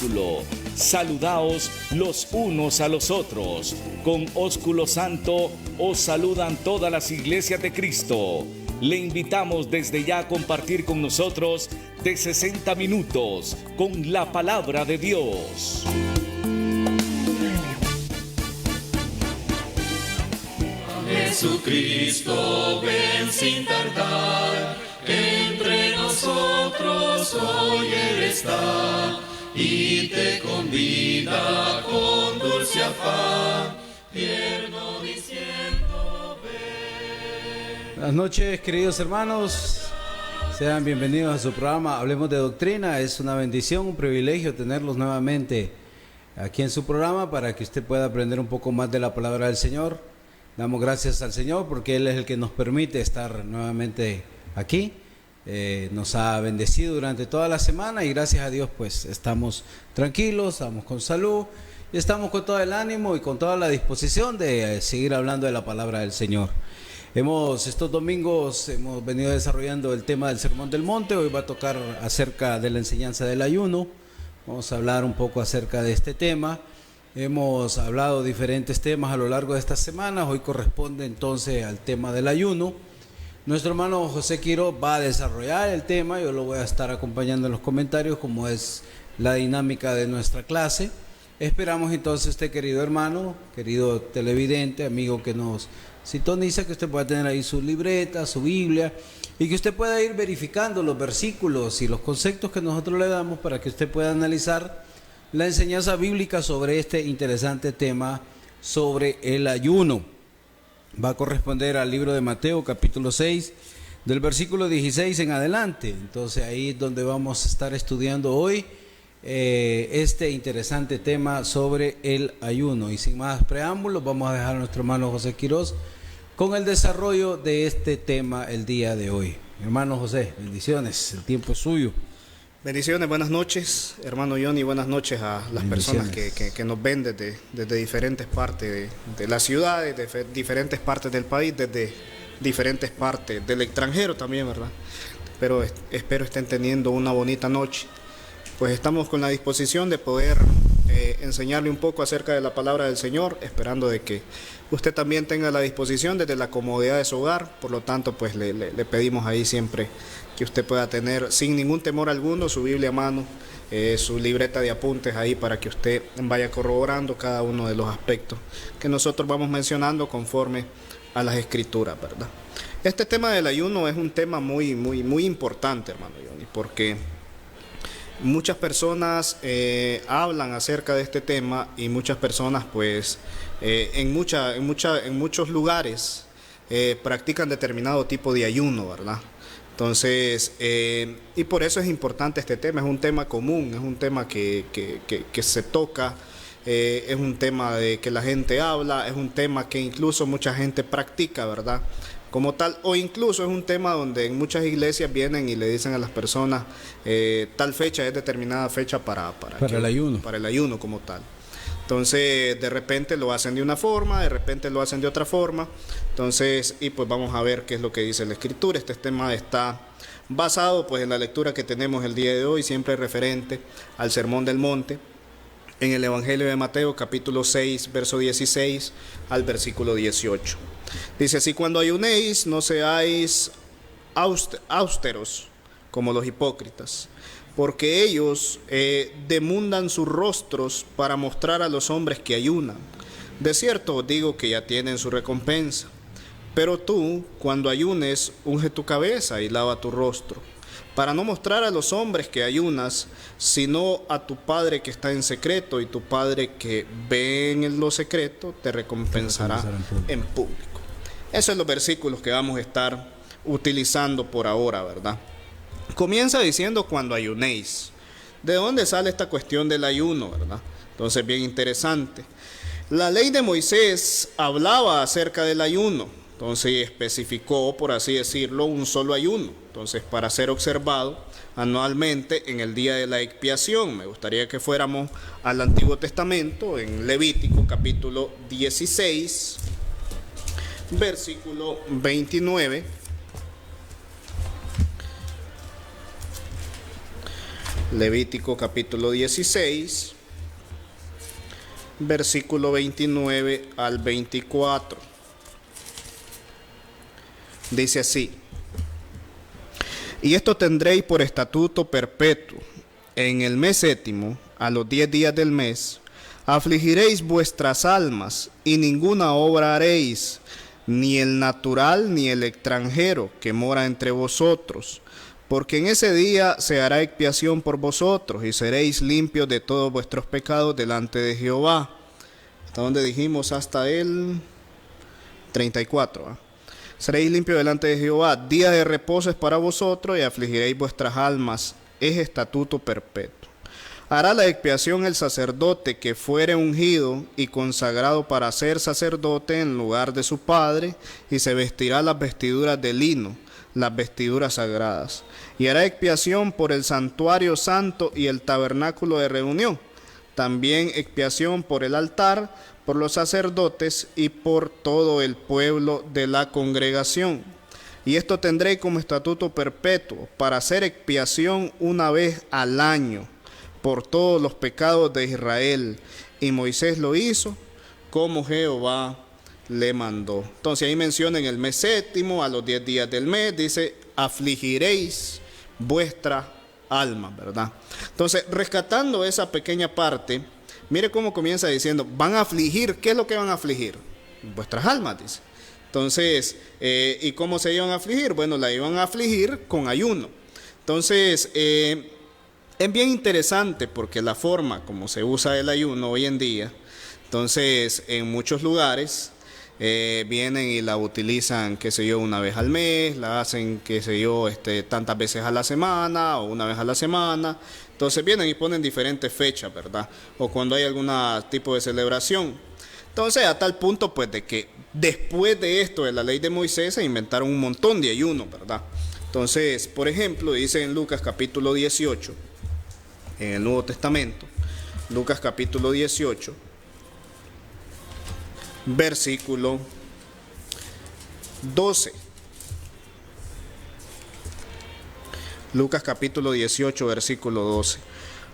ósculo. Saludaos los unos a los otros. Con ósculo santo os saludan todas las iglesias de Cristo. Le invitamos desde ya a compartir con nosotros de 60 minutos con la palabra de Dios. Jesucristo, ven sin tardar, entre nosotros hoy Él está, y te convida con dulce afán, tierno diciendo ven. Buenas noches, queridos hermanos, sean bienvenidos a su programa Hablemos de Doctrina. Es una bendición, un privilegio tenerlos nuevamente aquí en su programa para que usted pueda aprender un poco más de la palabra del Señor. Damos gracias al Señor porque Él es el que nos permite estar nuevamente aquí. Nos ha bendecido durante toda la semana y gracias a Dios pues estamos tranquilos, estamos con salud y estamos con todo el ánimo y con toda la disposición de seguir hablando de la palabra del Señor. Estos domingos hemos venido desarrollando el tema del Sermón del Monte. Hoy va a tocar acerca de la enseñanza del ayuno. Vamos a hablar un poco acerca de este tema. Hemos hablado diferentes temas a lo largo de estas semanas. Hoy corresponde entonces al tema del ayuno. Nuestro hermano José Quiroz va a desarrollar el tema. Yo lo voy a estar acompañando en los comentarios como es la dinámica de nuestra clase. Esperamos entonces usted, querido hermano, querido televidente, amigo que nos sintoniza, que usted pueda tener ahí su libreta, su Biblia y que usted pueda ir verificando los versículos y los conceptos que nosotros le damos para que usted pueda analizar la enseñanza bíblica sobre este interesante tema sobre el ayuno. Va a corresponder al libro de Mateo capítulo 6 del versículo 16 en adelante. Entonces ahí es donde vamos a estar estudiando hoy este interesante tema sobre el ayuno. Y sin más preámbulos vamos a dejar a nuestro hermano José Quiroz con el desarrollo de este tema el día de hoy. Hermano José, bendiciones, el tiempo es suyo. Bendiciones, buenas noches, hermano Johnny, buenas noches a las personas que nos ven desde diferentes partes de la ciudad, desde diferentes partes del país, desde diferentes partes del extranjero también, ¿verdad? Pero espero estén teniendo una bonita noche. Pues estamos con la disposición de poder enseñarle un poco acerca de la palabra del Señor, esperando de que usted también tenga la disposición desde la comodidad de su hogar. Por lo tanto, pues le pedimos ahí siempre que usted pueda tener sin ningún temor alguno su Biblia a mano, su libreta de apuntes ahí para que usted vaya corroborando cada uno de los aspectos que nosotros vamos mencionando conforme a las Escrituras, ¿verdad? Este tema del ayuno es un tema muy importante, hermano Johnny, porque muchas personas hablan acerca de este tema y muchas personas pues en muchos lugares practican determinado tipo de ayuno, ¿verdad? Entonces, y por eso es importante este tema. Es un tema común, es un tema que se toca, es un tema de que la gente habla, es un tema que incluso mucha gente practica, ¿verdad? Como tal, o incluso es un tema donde en muchas iglesias vienen y le dicen a las personas tal fecha es determinada fecha para el ayuno. Para el ayuno como tal. Entonces, de repente lo hacen de una forma, de repente lo hacen de otra forma. Entonces, y pues vamos a ver qué es lo que dice la Escritura. Este tema está basado pues en la lectura que tenemos el día de hoy, siempre referente al Sermón del Monte, en el Evangelio de Mateo, capítulo 6, verso 16 al versículo 18. Dice así: cuando ayunéis, no seáis austeros como los hipócritas, porque ellos demundan sus rostros para mostrar a los hombres que ayunan. De cierto os digo que ya tienen su recompensa. Pero tú, cuando ayunes, unge tu cabeza y lava tu rostro, para no mostrar a los hombres que ayunas, sino a tu Padre que está en secreto, y tu Padre que ve en lo secreto te recompensará en público. Esos son los versículos que vamos a estar utilizando por ahora, ¿verdad? Comienza diciendo cuando ayunéis. ¿De dónde sale esta cuestión del ayuno, verdad? Entonces, bien interesante. La ley de Moisés hablaba acerca del ayuno. Entonces especificó, por así decirlo, un solo ayuno. Entonces, para ser observado anualmente en el día de la expiación. Me gustaría que fuéramos al Antiguo Testamento, en Levítico capítulo 16, versículo 29. Levítico capítulo 16, versículo 29 al 24. Dice así: y esto tendréis por estatuto perpetuo: en el mes séptimo, a los 10 días del mes, afligiréis vuestras almas, y ninguna obra haréis, ni el natural ni el extranjero que mora entre vosotros, porque en ese día se hará expiación por vosotros, y seréis limpios de todos vuestros pecados delante de Jehová. ¿Hasta dónde dijimos? Hasta el 34. Seréis limpios delante de Jehová. Día de reposo es para vosotros, y afligiréis vuestras almas. Es estatuto perpetuo. Hará la expiación el sacerdote que fuere ungido y consagrado para ser sacerdote en lugar de su padre, y se vestirá las vestiduras de lino, las vestiduras sagradas, y hará expiación por el santuario santo y el tabernáculo de reunión, también expiación por el altar, por los sacerdotes y por todo el pueblo de la congregación. Y esto tendréis como estatuto perpetuo, para hacer expiación una vez al año por todos los pecados de Israel. Y Moisés lo hizo como Jehová le mandó. Entonces ahí menciona en el mes séptimo, a los 10 días del mes, dice: afligiréis vuestra alma, ¿verdad? Entonces, rescatando esa pequeña parte, mire cómo comienza diciendo: van a afligir. ¿Qué es lo que van a afligir? Vuestras almas, dice. Entonces, ¿y cómo se iban a afligir? Bueno, la iban a afligir con ayuno. Entonces, es bien interesante porque la forma como se usa el ayuno hoy en día, entonces en muchos lugares vienen y la utilizan, qué sé yo, una vez al mes, la hacen, qué sé yo, tantas veces a la semana o una vez a la semana. Entonces vienen y ponen diferentes fechas, ¿verdad? O cuando hay algún tipo de celebración. Entonces, a tal punto, pues, de que después de esto, de la ley de Moisés, se inventaron un montón de ayunos, ¿verdad? Entonces, por ejemplo, dice en Lucas capítulo 18, en el Nuevo Testamento, Lucas capítulo 18, versículo 12. Lucas capítulo 18, versículo 12.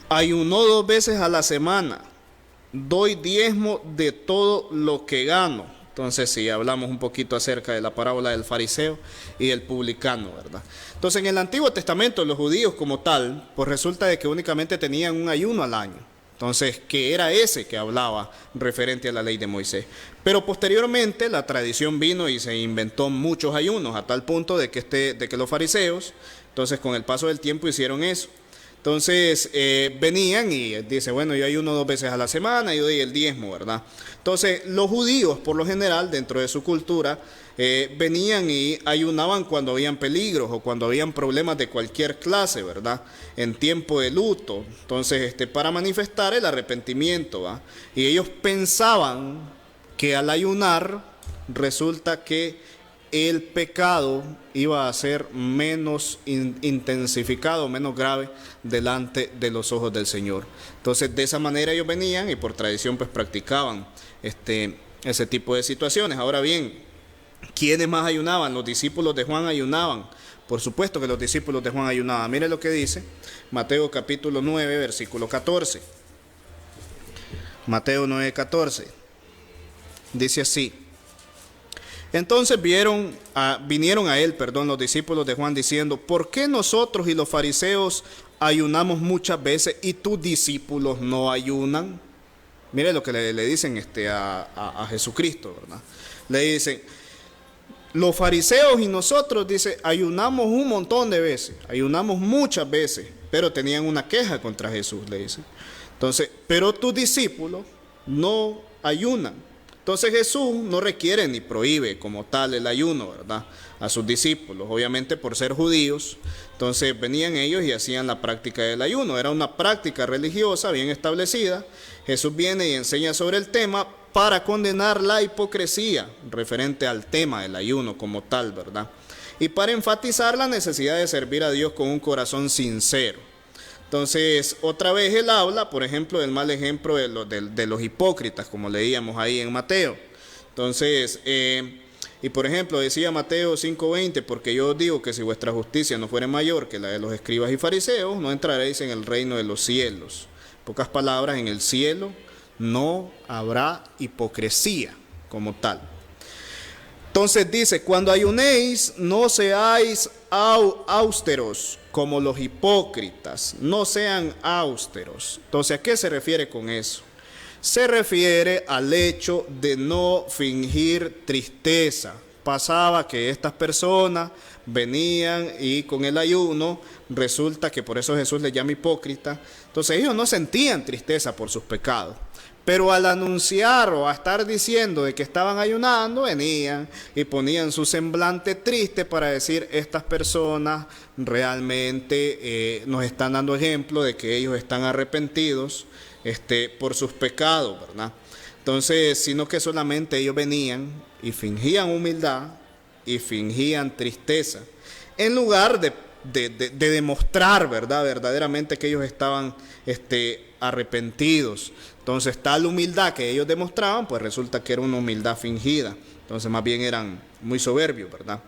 Ayunó 2 veces a la semana, doy diezmo de todo lo que gano. Entonces, sí, hablamos un poquito acerca de la parábola del fariseo y del publicano, ¿verdad? Entonces, en el Antiguo Testamento, los judíos como tal, pues resulta de que únicamente tenían un ayuno al año. Entonces, que era ese que hablaba referente a la ley de Moisés. Pero posteriormente la tradición vino y se inventó muchos ayunos, a tal punto de que los fariseos, entonces con el paso del tiempo hicieron eso. Entonces venían y dice, bueno, yo ayuno 2 veces a la semana y doy el diezmo, ¿verdad? Entonces los judíos, por lo general, dentro de su cultura, venían y ayunaban cuando habían peligros o cuando habían problemas de cualquier clase, ¿verdad? En tiempo de luto. Entonces, para manifestar el arrepentimiento, ¿va? Y ellos pensaban que al ayunar resulta que el pecado iba a ser menos intensificado, menos grave delante de los ojos del Señor. Entonces, de esa manera ellos venían y por tradición pues practicaban ese tipo de situaciones. Ahora bien, ¿quiénes más ayunaban? Los discípulos de Juan ayunaban. Por supuesto que los discípulos de Juan ayunaban. Mire lo que dice Mateo capítulo 9, versículo 14. Mateo 9, 14. Dice así: entonces vinieron a él, los discípulos de Juan diciendo: ¿por qué nosotros y los fariseos ayunamos muchas veces y tus discípulos no ayunan? Mire lo que le dicen a Jesucristo, ¿verdad? Le dicen, los fariseos y nosotros, dice, ayunamos un montón de veces, ayunamos muchas veces, pero tenían una queja contra Jesús, le dicen. Entonces, pero tus discípulos no ayunan. Entonces Jesús no requiere ni prohíbe como tal el ayuno, ¿verdad? A sus discípulos, obviamente por ser judíos. Entonces venían ellos y hacían la práctica del ayuno. Era una práctica religiosa bien establecida. Jesús viene y enseña sobre el tema para condenar la hipocresía referente al tema del ayuno como tal, ¿verdad? Y para enfatizar la necesidad de servir a Dios con un corazón sincero. Entonces, otra vez él habla, por ejemplo, del mal ejemplo de los hipócritas, como leíamos ahí en Mateo. Entonces, Y por ejemplo, decía Mateo 5:20, porque yo os digo que si vuestra justicia no fuere mayor que la de los escribas y fariseos, no entraréis en el reino de los cielos. Pocas palabras, en el cielo no habrá hipocresía como tal. Entonces dice, cuando ayunéis, no seáis austeros como los hipócritas, no sean austeros. Entonces, ¿a qué se refiere con eso? Se refiere al hecho de no fingir tristeza. Pasaba que estas personas venían y con el ayuno, resulta que por eso Jesús les llama hipócrita. Entonces ellos no sentían tristeza por sus pecados. Pero al anunciar o a estar diciendo de que estaban ayunando, venían y ponían su semblante triste para decir, estas personas realmente nos están dando ejemplo de que ellos están arrepentidos por sus pecados, ¿verdad? Entonces, sino que solamente ellos venían y fingían humildad y fingían tristeza, en lugar de demostrar, ¿verdad?, verdaderamente que ellos estaban arrepentidos. Entonces, tal humildad que ellos demostraban, pues resulta que era una humildad fingida. Entonces, más bien eran muy soberbios, ¿verdad?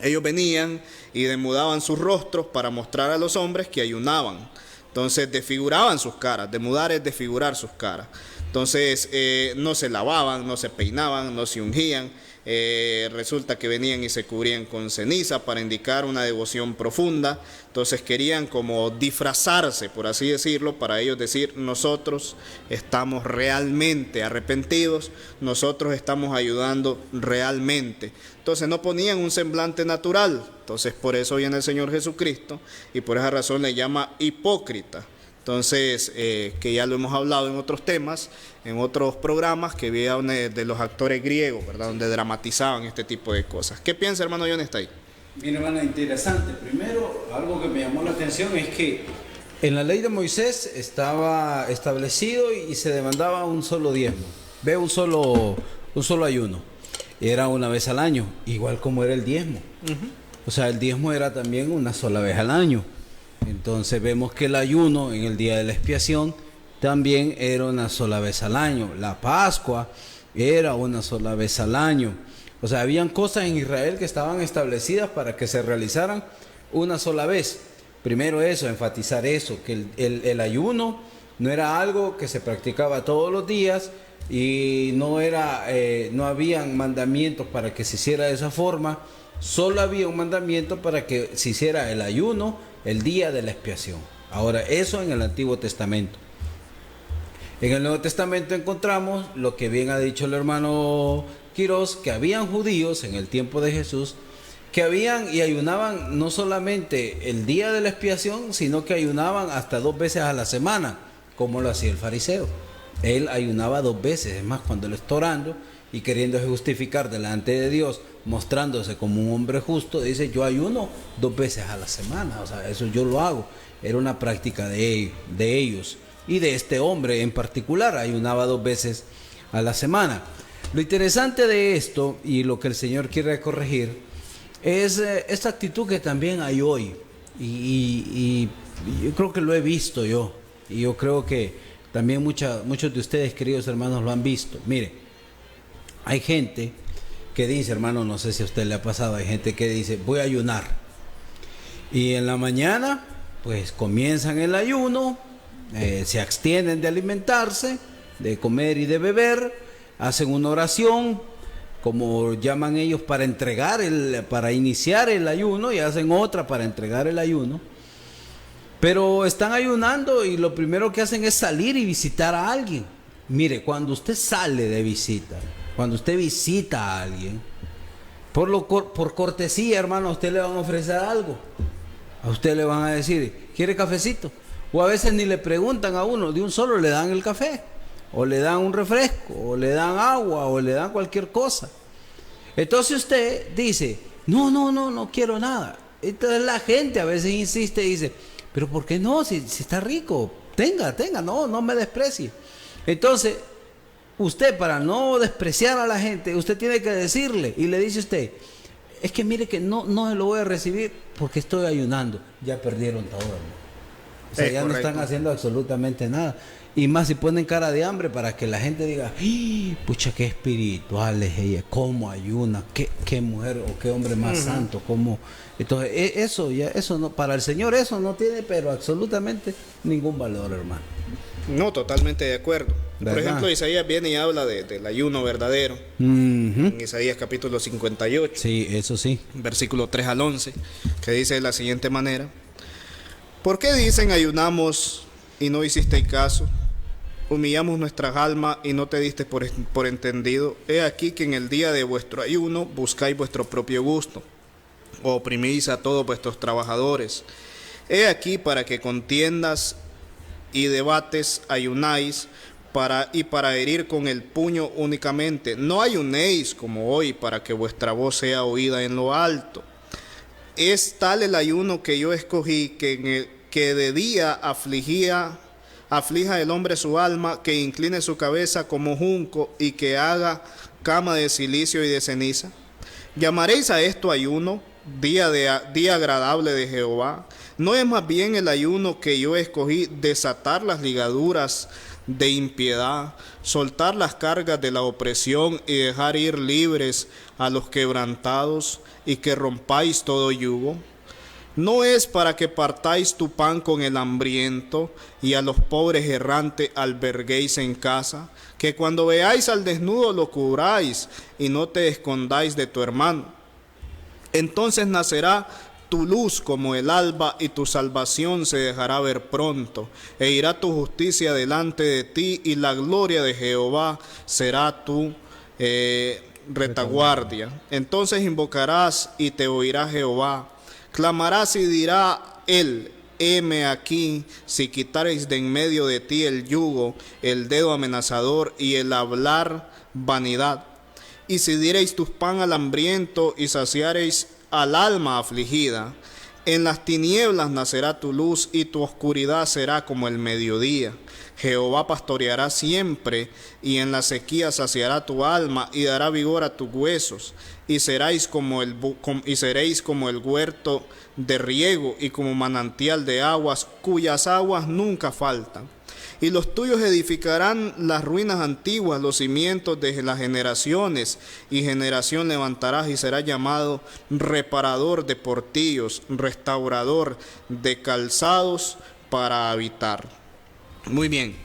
Ellos venían y demudaban sus rostros para mostrar a los hombres que ayunaban. Entonces, desfiguraban sus caras. Demudar es desfigurar sus caras. Entonces, no se lavaban, no se peinaban, no se ungían. Resulta que venían y se cubrían con ceniza para indicar una devoción profunda. Entonces querían como disfrazarse, por así decirlo, para ellos decir, nosotros estamos realmente arrepentidos, nosotros estamos ayudando realmente. Entonces no ponían un semblante natural. Entonces por eso viene el Señor Jesucristo y por esa razón le llama hipócrita. Entonces, que ya lo hemos hablado en otros temas, en otros programas, que había de los actores griegos, ¿verdad?, donde dramatizaban este tipo de cosas. ¿Qué piensa, hermano John, está ahí? Mira, hermano, interesante. Primero, algo que me llamó la atención es que en la ley de Moisés estaba establecido y se demandaba un solo diezmo. Ve, un solo ayuno. Era una vez al año, igual como era el diezmo. O sea, el diezmo era también una sola vez al año. Entonces vemos que el ayuno en el día de la expiación también era una sola vez al año. La Pascua era una sola vez al año. O sea, habían cosas en Israel que estaban establecidas para que se realizaran una sola vez. Primero eso, enfatizar eso, que el ayuno no era algo que se practicaba todos los días y no habían mandamientos para que se hiciera de esa forma. Solo había un mandamiento para que se hiciera el ayuno el día de la expiación. Ahora, eso en el Antiguo Testamento. En el Nuevo Testamento encontramos lo que bien ha dicho el hermano Quirós, que habían judíos en el tiempo de Jesús que habían y ayunaban no solamente el día de la expiación, sino que ayunaban hasta 2 veces a la semana, como lo hacía el fariseo. Él ayunaba 2 veces, es más, cuando él está orando y queriéndose justificar delante de Dios, mostrándose como un hombre justo, dice, yo ayuno 2 veces a la semana. O sea, eso yo lo hago. Era una práctica de ellos. Y de este hombre en particular, ayunaba 2 veces a la semana. Lo interesante de esto, y lo que el Señor quiere corregir, es esta actitud que también hay hoy. Y yo creo que lo he visto yo. Y yo creo que también muchos de ustedes, queridos hermanos, lo han visto. Mire, hay gente que dice, hermano, no sé si a usted le ha pasado, hay gente que dice, voy a ayunar. Y en la mañana, pues comienzan el ayuno, se abstienen de alimentarse, de comer y de beber, hacen una oración, como llaman ellos, para iniciar el ayuno, y hacen otra para entregar el ayuno. Pero están ayunando y lo primero que hacen es salir y visitar a alguien. Mire, cuando usted sale de visita, cuando usted visita a alguien, por cortesía, hermano, a usted le van a ofrecer algo. A usted le van a decir, ¿quiere cafecito? O a veces ni le preguntan a uno, de un solo le dan el café, o le dan un refresco, o le dan agua, o le dan cualquier cosa. Entonces usted dice, no quiero nada. Entonces la gente a veces insiste y dice, pero ¿por qué no? Si está rico, tenga, no me desprecie. Entonces, usted, para no despreciar a la gente, usted tiene que decirle, y le dice usted, es que mire que no se lo voy a recibir porque estoy ayunando. Ya perdieron todo, hermano. O sea, ya no correcto. están haciendo absolutamente nada. Y más si ponen cara de hambre para que la gente diga, ¡ay! Pucha, qué espiritual es ella, cómo ayuna, qué mujer o qué hombre más santo, cómo... Entonces, eso no, para el Señor eso no tiene, pero absolutamente ningún valor, hermano. No, totalmente de acuerdo. Por ¿Verdad? ejemplo, Isaías viene y habla del ayuno verdadero. Ujú. En Isaías capítulo 58, Sí, eso sí. versículo 3 al 11, que dice de la siguiente manera: ¿Por qué dicen ayunamos y no hicisteis caso? Humillamos nuestras almas y no te diste por entendido. He aquí que en el día de vuestro ayuno buscáis vuestro propio gusto, oprimís a todos vuestros trabajadores. He aquí para que contiendas y debates ayunáis para herir con el puño únicamente. No ayunéis como hoy para que vuestra voz sea oída en lo alto. Es tal el ayuno que yo escogí, que de día aflija el hombre su alma, que incline su cabeza como junco y que haga cama de silicio y de ceniza. ¿Llamaréis a esto ayuno, día agradable de Jehová? ¿No es más bien el ayuno que yo escogí desatar las ligaduras de impiedad, soltar las cargas de la opresión y dejar ir libres a los quebrantados y que rompáis todo yugo? ¿No es para que partáis tu pan con el hambriento y a los pobres errantes alberguéis en casa? Que cuando veáis al desnudo lo cubráis y no te escondáis de tu hermano. Entonces nacerá tu luz como el alba y tu salvación se dejará ver pronto. E irá tu justicia delante de ti y la gloria de Jehová será tu retaguardia. Entonces invocarás y te oirá Jehová. Clamarás y dirá él: heme aquí. Si quitareis de en medio de ti el yugo, el dedo amenazador y el hablar vanidad. Y si diereis tu pan al hambriento y saciareis al alma afligida, en las tinieblas nacerá tu luz y tu oscuridad será como el mediodía. Jehová pastoreará siempre y en la sequía saciará tu alma y dará vigor a tus huesos. Y seréis como el huerto de riego y como manantial de aguas, cuyas aguas nunca faltan. Y los tuyos edificarán las ruinas antiguas, los cimientos de las generaciones, y generación levantarás y será llamado reparador de portillos, restaurador de calzados para habitar. Muy bien.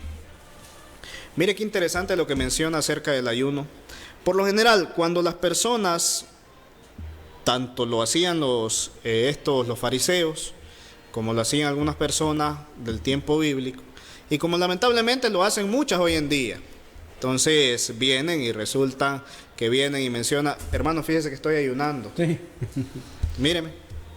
Mire qué interesante lo que menciona acerca del ayuno. Por lo general, cuando las personas, tanto lo hacían los fariseos, como lo hacían algunas personas del tiempo bíblico, y como lamentablemente lo hacen muchas hoy en día. Entonces vienen y resulta que vienen y mencionan: hermano, fíjese que estoy ayunando. Sí. Míreme,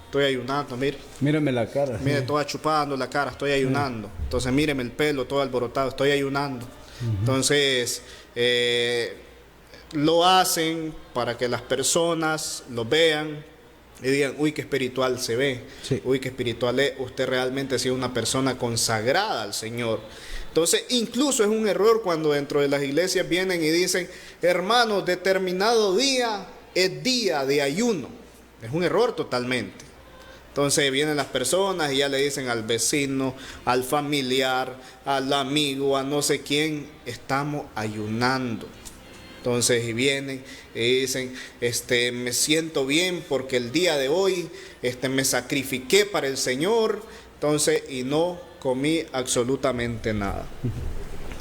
estoy ayunando, mire. Mírame la cara. Mire, toda chupando la cara, estoy ayunando. Entonces míreme el pelo, todo alborotado, estoy ayunando. Entonces lo hacen para que las personas lo vean y digan: uy, qué espiritual se ve, Sí. uy, qué espiritual es, usted realmente ha sido una persona consagrada al Señor. Entonces, incluso es un error cuando dentro de las iglesias vienen y dicen: hermanos, determinado día es día de ayuno. Es un error totalmente. Entonces vienen las personas y ya le dicen al vecino, al familiar, al amigo, a no sé quién: estamos ayunando. Entonces y vienen y dicen: me siento bien porque el día de hoy me sacrifiqué para el Señor, entonces, y no comí absolutamente nada.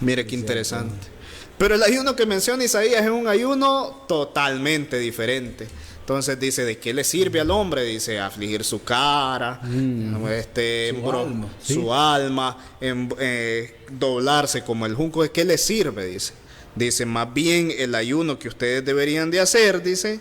Mire qué interesante. Pero el ayuno que menciona Isaías es un ayuno totalmente diferente. Entonces dice: ¿de qué le sirve al hombre? Dice: afligir su cara, su alma, doblarse como el junco. ¿De qué le sirve? Dice: más bien el ayuno que ustedes deberían de hacer, dice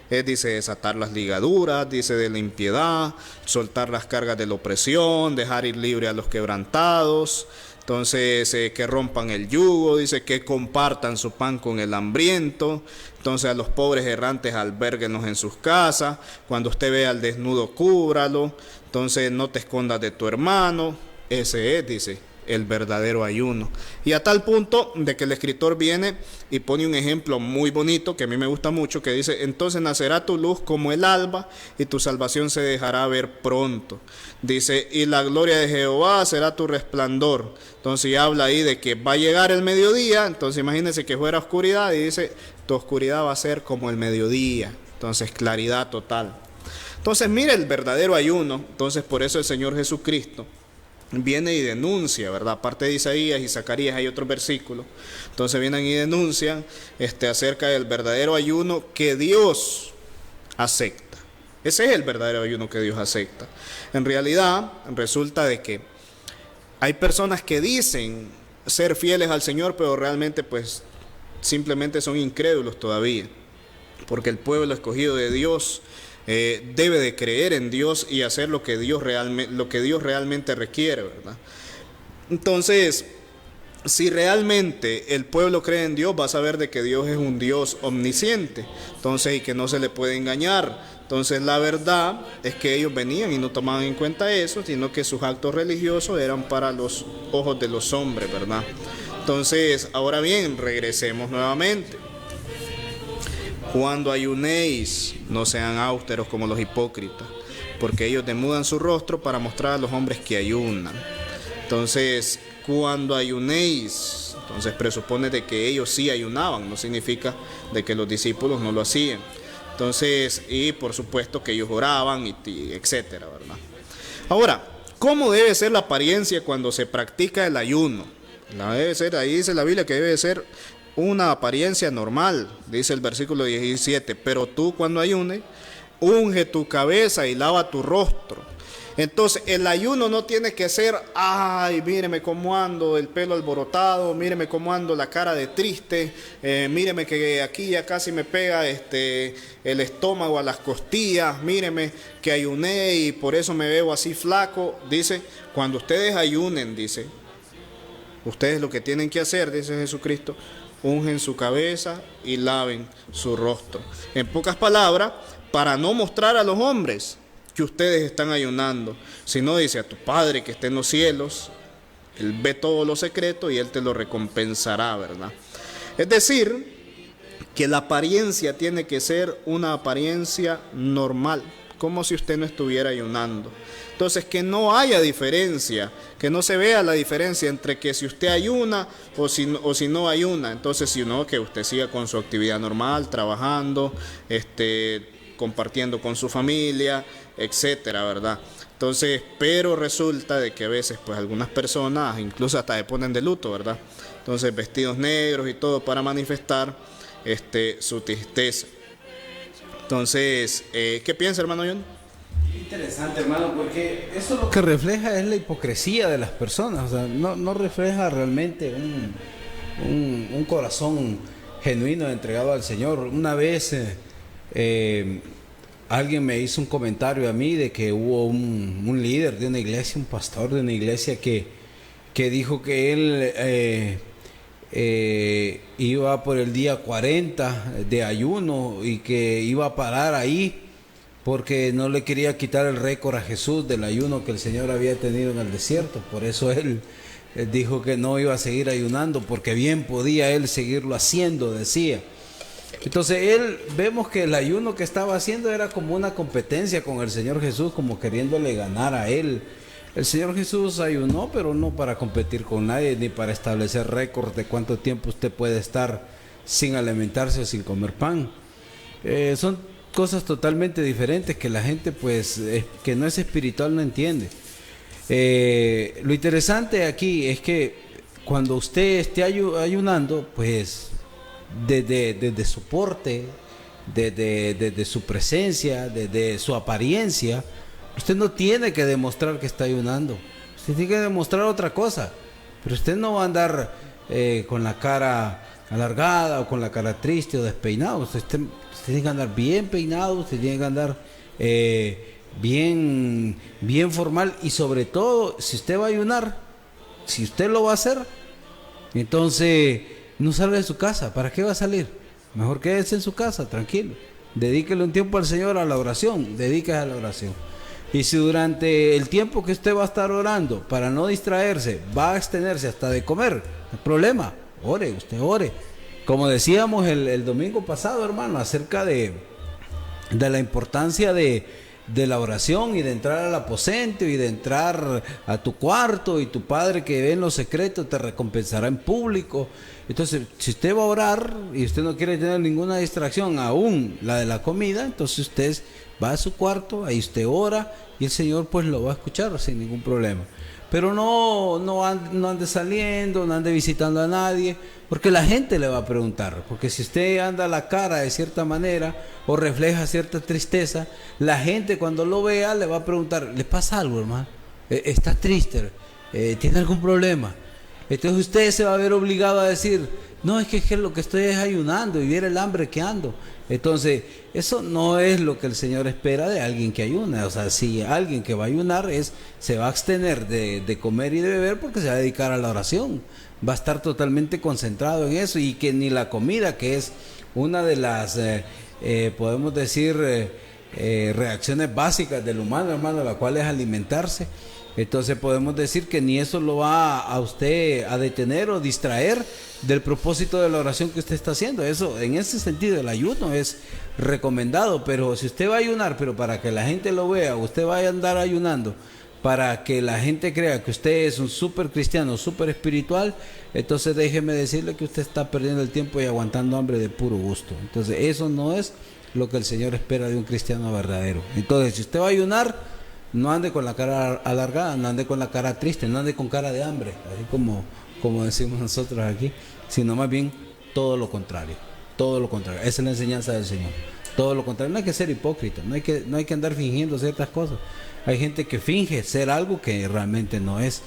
desatar las ligaduras, dice, de la impiedad, soltar las cargas de la opresión, dejar ir libre a los quebrantados. Entonces, que rompan el yugo, dice, que compartan su pan con el hambriento. Entonces, a los pobres errantes alberguenos en sus casas. Cuando usted vea al desnudo, cúbralo. Entonces, no te escondas de tu hermano. Ese es, dice, el verdadero ayuno. Y a tal punto de que el escritor viene y pone un ejemplo muy bonito que a mí me gusta mucho, que dice: entonces nacerá tu luz como el alba y tu salvación se dejará ver pronto. Dice: y la gloria de Jehová será tu resplandor. Entonces ya habla ahí de que va a llegar el mediodía. Entonces imagínense que fuera oscuridad y dice: tu oscuridad va a ser como el mediodía. Entonces claridad total. Entonces mire el verdadero ayuno. Entonces por eso el Señor Jesucristo viene y denuncia, ¿verdad? Aparte de Isaías y Zacarías hay otros versículos. Entonces vienen y denuncian acerca del verdadero ayuno que Dios acepta. Ese es el verdadero ayuno que Dios acepta. En realidad resulta de que hay personas que dicen ser fieles al Señor, pero realmente pues simplemente son incrédulos todavía, porque el pueblo escogido de Dios debe de creer en Dios y hacer lo que Dios realmente requiere, ¿verdad? Entonces, si realmente el pueblo cree en Dios, va a saber de que Dios es un Dios omnisciente, entonces, y que no se le puede engañar. Entonces la verdad es que ellos venían y no tomaban en cuenta eso, sino que sus actos religiosos eran para los ojos de los hombres, ¿verdad? Entonces, ahora bien, regresemos nuevamente. Cuando ayunéis, no sean austeros como los hipócritas, porque ellos demudan su rostro para mostrar a los hombres que ayunan. Entonces, cuando ayunéis, entonces presupone de que ellos sí ayunaban, no significa de que los discípulos no lo hacían. Entonces, y por supuesto que ellos oraban, y etcétera, ¿verdad? Ahora, ¿cómo debe ser la apariencia cuando se practica el ayuno? Ahí dice la Biblia que debe ser una apariencia normal, dice el versículo 17, pero tú cuando ayunes, unge tu cabeza y lava tu rostro. Entonces el ayuno no tiene que ser: ay, míreme cómo ando, el pelo alborotado, míreme cómo ando, la cara de triste, míreme que aquí ya casi me pega el estómago a las costillas, míreme que ayuné y por eso me veo así flaco. Dice, cuando ustedes ayunen, dice, ustedes lo que tienen que hacer, dice Jesucristo, ungen su cabeza y laven su rostro. En pocas palabras, para no mostrar a los hombres que ustedes están ayunando, sino dice: a tu Padre que está en los cielos, Él ve todo lo secreto y Él te lo recompensará, ¿verdad? Es decir, que la apariencia tiene que ser una apariencia normal, como si usted no estuviera ayunando. Entonces, que no haya diferencia, que no se vea la diferencia entre que si usted ayuna o si no ayuna. Entonces, si no, que usted siga con su actividad normal, trabajando, compartiendo con su familia, etcétera, ¿verdad? Entonces, pero resulta de que a veces, pues algunas personas incluso hasta se ponen de luto, ¿verdad? Entonces, vestidos negros y todo para manifestar su tristeza. Entonces, ¿qué piensa, hermano John? Interesante, hermano, porque eso lo que refleja es la hipocresía de las personas. O sea, no refleja realmente un corazón genuino entregado al Señor. Una vez alguien me hizo un comentario a mí de que hubo un líder de una iglesia, un pastor de una iglesia que dijo que él iba por el día 40 de ayuno y que iba a parar ahí porque no le quería quitar el récord a Jesús del ayuno que el Señor había tenido en el desierto. Por eso él dijo que no iba a seguir ayunando, porque bien podía él seguirlo haciendo, decía. Entonces vemos que el ayuno que estaba haciendo era como una competencia con el Señor Jesús, como queriéndole ganar a él. El Señor Jesús ayunó, pero no para competir con nadie, ni para establecer récords de cuánto tiempo usted puede estar sin alimentarse o sin comer pan. Son cosas totalmente diferentes que la gente, pues, que no es espiritual, no entiende. Lo interesante aquí es que cuando usted esté ayunando, pues, desde su porte, desde su presencia, desde su apariencia, usted no tiene que demostrar que está ayunando. Usted tiene que demostrar otra cosa. Pero usted no va a andar con la cara alargada o con la cara triste o despeinado. Usted tiene que andar bien peinado, usted tiene que andar bien formal. Y sobre todo, si usted va a ayunar, si usted lo va a hacer, entonces no salga de su casa. ¿Para qué va a salir? Mejor quédese en su casa, tranquilo. Dedíquele un tiempo al Señor, a la oración. Dedíquese a la oración. Y si durante el tiempo que usted va a estar orando, para no distraerse, va a abstenerse hasta de comer, no hay problema, ore, usted ore. Como decíamos el domingo pasado, hermano, acerca de la importancia de la oración y de entrar al aposento y de entrar a tu cuarto, y tu Padre que ve en lo secreto te recompensará en público. Entonces, si usted va a orar y usted no quiere tener ninguna distracción, aún la de la comida, entonces usted va a su cuarto, ahí usted ora y el Señor pues lo va a escuchar sin ningún problema. Pero no ande saliendo, no ande visitando a nadie, porque la gente le va a preguntar. Porque si usted anda a la cara de cierta manera o refleja cierta tristeza, la gente cuando lo vea le va a preguntar: ¿le pasa algo, hermano? ¿Está triste? ¿Tiene algún problema? Entonces usted se va a ver obligado a decir: no, es que lo que estoy es ayunando y viera el hambre que ando. Entonces, eso no es lo que el Señor espera de alguien que ayuna. O sea, si alguien que va a ayunar se va a abstener de comer y de beber porque se va a dedicar a la oración. Va a estar totalmente concentrado en eso, y que ni la comida, que es una de las, podemos decir, reacciones básicas del humano, hermano, la cual es alimentarse. Entonces podemos decir que ni eso lo va a usted a detener o distraer del propósito de la oración que usted está haciendo. Eso, en ese sentido, el ayuno es recomendado. Pero si usted va a ayunar, pero para que la gente lo vea, usted va a andar ayunando para que la gente crea que usted es un súper cristiano, súper espiritual, entonces déjeme decirle que usted está perdiendo el tiempo y aguantando hambre de puro gusto. Entonces eso no es lo que el Señor espera de un cristiano verdadero. Entonces, si usted va a ayunar, no ande con la cara alargada, no ande con la cara triste, no ande con cara de hambre, así como decimos nosotros aquí, sino más bien todo lo contrario, todo lo contrario. Esa es la enseñanza del Señor, todo lo contrario. No hay que ser hipócrita, no hay que andar fingiendo ciertas cosas. Hay gente que finge ser algo que realmente no es.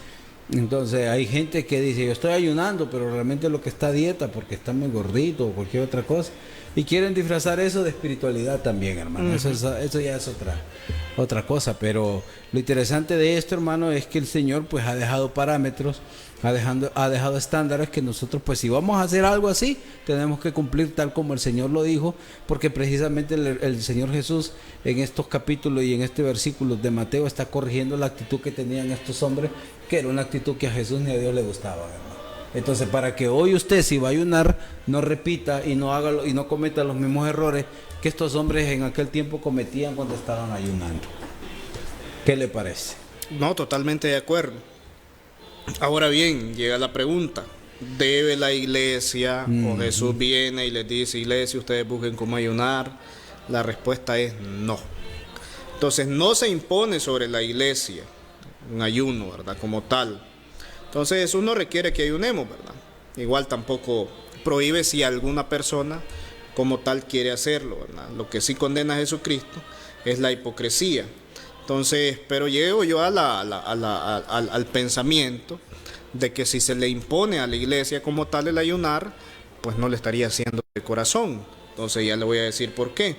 Entonces hay gente que dice: yo estoy ayunando, pero realmente lo que está a dieta porque está muy gordito o cualquier otra cosa, y quieren disfrazar eso de espiritualidad también, hermano. Eso ya es otra cosa. Pero lo interesante de esto, hermano, es que el Señor pues ha dejado parámetros, ha dejado estándares que nosotros, pues si vamos a hacer algo así, tenemos que cumplir tal como el Señor lo dijo, porque precisamente el Señor Jesús en estos capítulos y en este versículo de Mateo está corrigiendo la actitud que tenían estos hombres, que era una actitud que a Jesús ni a Dios le gustaba, hermano. Entonces, para que hoy usted, si va a ayunar, no repita y no cometa los mismos errores que estos hombres en aquel tiempo cometían cuando estaban ayunando. ¿Qué le parece? No, totalmente de acuerdo. Ahora bien, llega la pregunta: ¿debe la iglesia o Jesús viene y les dice: iglesia, ustedes busquen cómo ayunar? La respuesta es no. Entonces, no se impone sobre la iglesia un ayuno, ¿verdad? Como tal. Entonces, Jesús no requiere que ayunemos, ¿verdad? Igual tampoco prohíbe si alguna persona como tal quiere hacerlo, ¿verdad? Lo que sí condena a Jesucristo es la hipocresía. Entonces, pero llego yo al pensamiento de que si se le impone a la iglesia como tal el ayunar, pues no le estaría haciendo de corazón. Entonces ya le voy a decir por qué.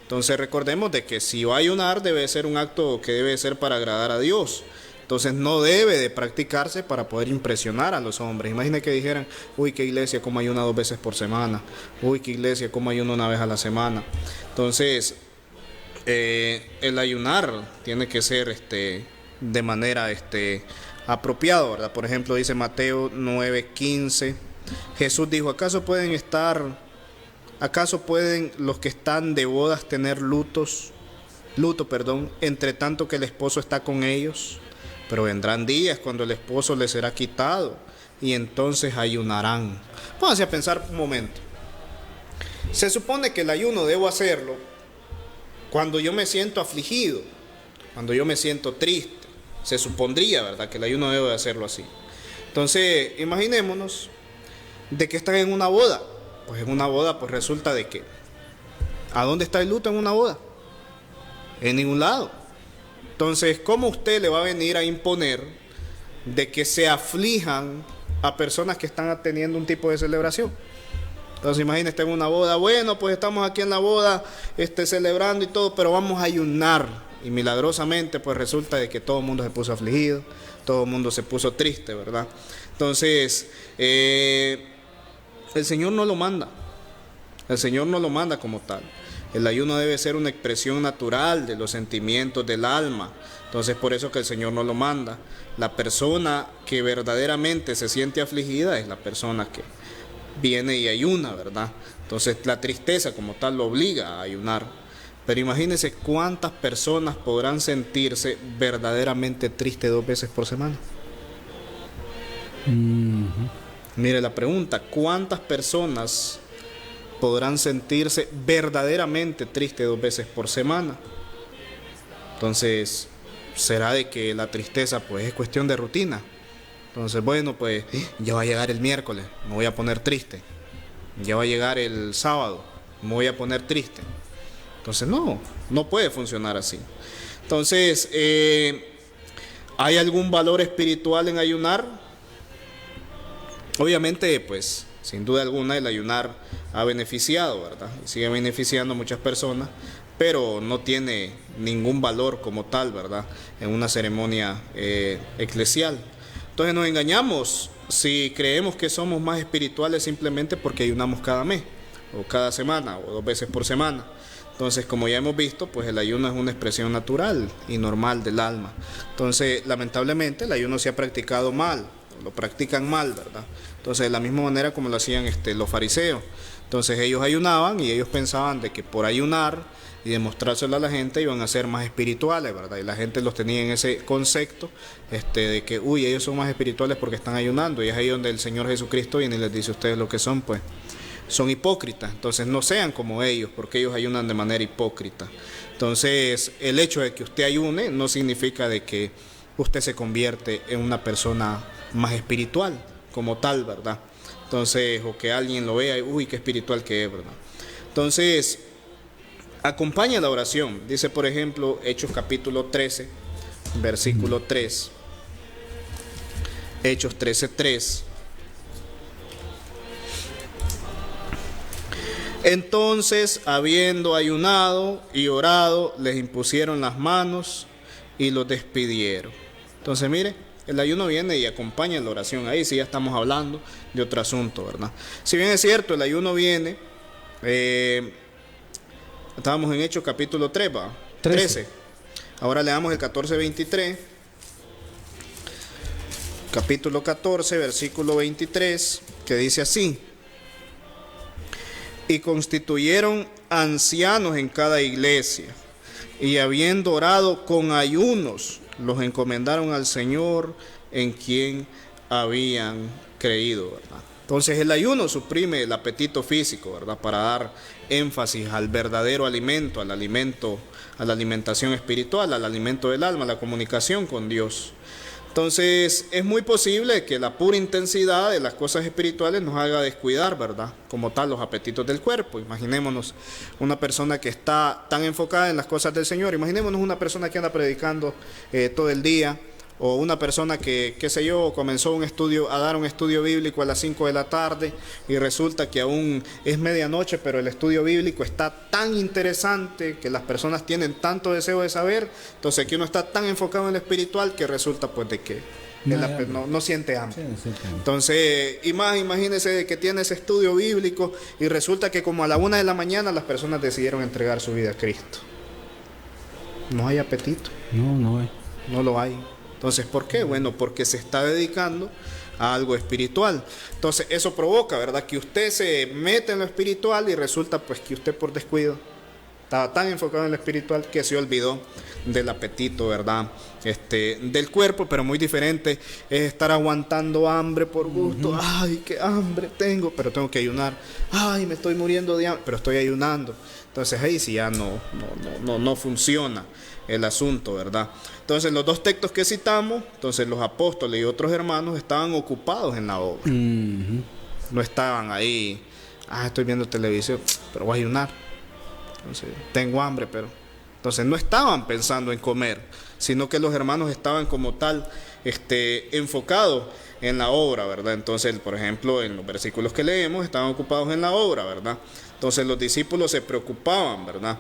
Entonces recordemos de que si va a ayunar debe ser un acto que debe ser para agradar a Dios. Entonces no debe de practicarse para poder impresionar a los hombres. Imagine que dijeran: uy, qué iglesia como ayuna 2 veces por semana. Uy, qué iglesia como ayuna 1 vez a la semana. Entonces el ayunar tiene que ser de manera apropiada, ¿verdad? Por ejemplo, dice Mateo 9:15, Jesús dijo: ¿acaso pueden los que están de bodas tener luto, entre tanto que el esposo está con ellos? Pero vendrán días cuando el esposo les será quitado y entonces ayunarán. Pónganse a pensar un momento. Se supone que el ayuno debo hacerlo cuando yo me siento afligido, cuando yo me siento triste. Se supondría, ¿verdad?, que el ayuno debe de hacerlo así. Entonces, imaginémonos de que están en una boda. Pues en una boda, pues resulta de que ¿a dónde está el luto en una boda? En ningún lado. Entonces, ¿cómo usted le va a venir a imponer de que se aflijan a personas que están teniendo un tipo de celebración? Entonces, imagínese en una boda: bueno, pues estamos aquí en la boda celebrando y todo, pero vamos a ayunar. Y milagrosamente, pues resulta de que todo el mundo se puso afligido, todo el mundo se puso triste, ¿verdad? Entonces, el Señor no lo manda. El Señor no lo manda como tal. El ayuno debe ser una expresión natural de los sentimientos del alma. Entonces por eso que el Señor nos lo manda. La persona que verdaderamente se siente afligida es la persona que viene y ayuna, ¿verdad? Entonces la tristeza como tal lo obliga a ayunar. Pero imagínense cuántas personas podrán sentirse verdaderamente tristes 2 veces por semana. Mire la pregunta, ¿cuántas personas podrán sentirse verdaderamente tristes 2 veces por semana? Entonces, ¿será de que la tristeza pues es cuestión de rutina? Entonces, bueno, pues ya va a llegar el miércoles, me voy a poner triste. Ya va a llegar el sábado, me voy a poner triste. Entonces, no puede funcionar así. Entonces, ¿hay algún valor espiritual en ayunar? Obviamente, pues, sin duda alguna, el ayunar ha beneficiado, ¿verdad? Y sigue beneficiando a muchas personas, pero no tiene ningún valor como tal, ¿verdad? En una ceremonia eclesial. Entonces nos engañamos si creemos que somos más espirituales simplemente porque ayunamos cada mes, o cada semana, o 2 veces por semana. Entonces, como ya hemos visto, pues el ayuno es una expresión natural y normal del alma. Entonces, lamentablemente, el ayuno se ha practicado mal, lo practican mal, ¿verdad? Entonces, de la misma manera como lo hacían los fariseos. Entonces, ellos ayunaban y ellos pensaban de que por ayunar y demostrárselo a la gente iban a ser más espirituales, ¿verdad? Y la gente los tenía en ese concepto de que, ellos son más espirituales porque están ayunando. Y es ahí donde el Señor Jesucristo viene y les dice: ustedes lo que son, pues, son hipócritas. Entonces no sean como ellos, porque ellos ayunan de manera hipócrita. Entonces el hecho de que usted ayune no significa de que usted se convierte en una persona más espiritual como tal, ¿verdad? Entonces, o que alguien lo vea y qué espiritual que es, ¿verdad? Entonces, acompaña la oración. Dice, por ejemplo, Hechos capítulo 13, versículo 3. Hechos 13:3. Entonces, habiendo ayunado y orado, les impusieron las manos y los despidieron. Entonces, mire, el ayuno viene y acompaña la oración. Ahí sí ya estamos hablando de otro asunto, ¿verdad? Si bien es cierto, el ayuno viene, estábamos en Hechos capítulo 3, ¿va? 13. Ahora leamos el 14:23. Capítulo 14, versículo 23, que dice así: y constituyeron ancianos en cada iglesia, y habiendo orado con ayunos, los encomendaron al Señor en quien habían creído, ¿verdad? Entonces el ayuno suprime el apetito físico, ¿verdad? Para dar énfasis al verdadero alimento, a la alimentación espiritual, al alimento del alma, a la comunicación con Dios. Entonces es muy posible que la pura intensidad de las cosas espirituales nos haga descuidar, ¿verdad? Como tal, los apetitos del cuerpo. Imaginémonos una persona que está tan enfocada en las cosas del Señor. Imaginémonos una persona que anda predicando todo el día, o una persona que, qué sé yo, comenzó a dar un estudio bíblico a las 5 de la tarde y resulta que aún es medianoche, pero el estudio bíblico está tan interesante que las personas tienen tanto deseo de saber. Entonces aquí uno está tan enfocado en lo espiritual que resulta pues de que no siente hambre. Sí, no siente hambre. Entonces, imagínese de que tiene ese estudio bíblico y resulta que como a la 1 de la mañana las personas decidieron entregar su vida a Cristo. No hay apetito. No hay. No lo hay. Entonces, ¿por qué? Bueno, porque se está dedicando a algo espiritual. Entonces, eso provoca, ¿verdad? Que usted se mete en lo espiritual y resulta pues que usted por descuido estaba tan enfocado en lo espiritual que se olvidó del apetito, ¿verdad? Del cuerpo, pero muy diferente es estar aguantando hambre por gusto. Ay, qué hambre tengo, pero tengo que ayunar. Ay, me estoy muriendo de hambre, pero estoy ayunando. Entonces ahí sí ya no funciona el asunto, ¿verdad? Entonces los dos textos que citamos, entonces los apóstoles y otros hermanos estaban ocupados en la obra. No estaban ahí, estoy viendo televisión, pero voy a ayunar. Entonces, tengo hambre, pero... Entonces no estaban pensando en comer, sino que los hermanos estaban como tal enfocados en la obra, ¿verdad? Entonces, por ejemplo, en los versículos que leemos, estaban ocupados en la obra, ¿verdad? Entonces los discípulos se preocupaban, ¿verdad?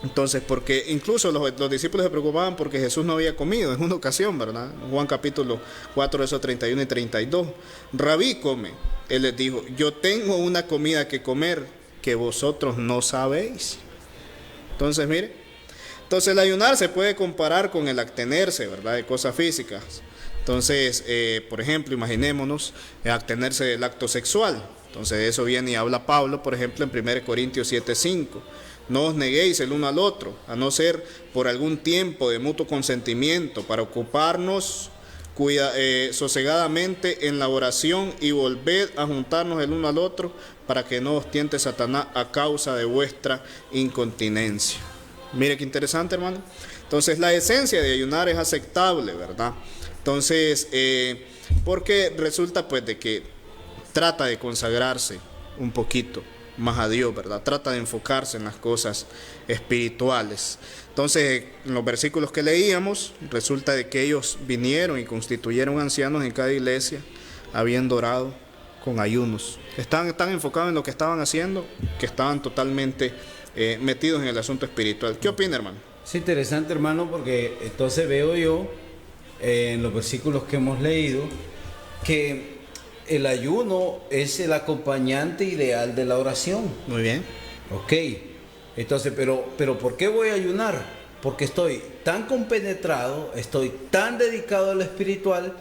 Entonces, porque incluso los discípulos se preocupaban porque Jesús no había comido en una ocasión, ¿verdad? Juan capítulo 4, versos 31 y 32. Rabí, come. Él les dijo: yo tengo una comida que comer que vosotros no sabéis. Entonces, mire, entonces el ayunar se puede comparar con el abstenerse, ¿verdad? De cosas físicas. Entonces, por ejemplo, imaginémonos abstenerse del acto sexual. Entonces, de eso viene y habla Pablo, por ejemplo, en 1 Corintios 7:5. No os neguéis el uno al otro, a no ser por algún tiempo de mutuo consentimiento, para ocuparnos sosegadamente en la oración, y volved a juntarnos el uno al otro, para que no os tiente Satanás a causa de vuestra incontinencia. Mire qué interesante, hermano. Entonces, la esencia de ayunar es aceptable, ¿verdad? Entonces, porque resulta pues de que trata de consagrarse un poquito más a Dios, ¿verdad? Trata de enfocarse en las cosas espirituales. Entonces, en los versículos que leíamos, resulta de que ellos vinieron y constituyeron ancianos en cada iglesia, habiendo orado con ayunos. Están tan enfocados en lo que estaban haciendo, que estaban totalmente metidos en el asunto espiritual. ¿Qué opina, hermano? Es interesante, hermano, porque entonces veo yo en los versículos que hemos leído que el ayuno es el acompañante ideal de la oración. Muy bien. Ok, entonces, pero ¿por qué voy a ayunar? Porque estoy tan compenetrado, estoy tan dedicado a lo espiritual,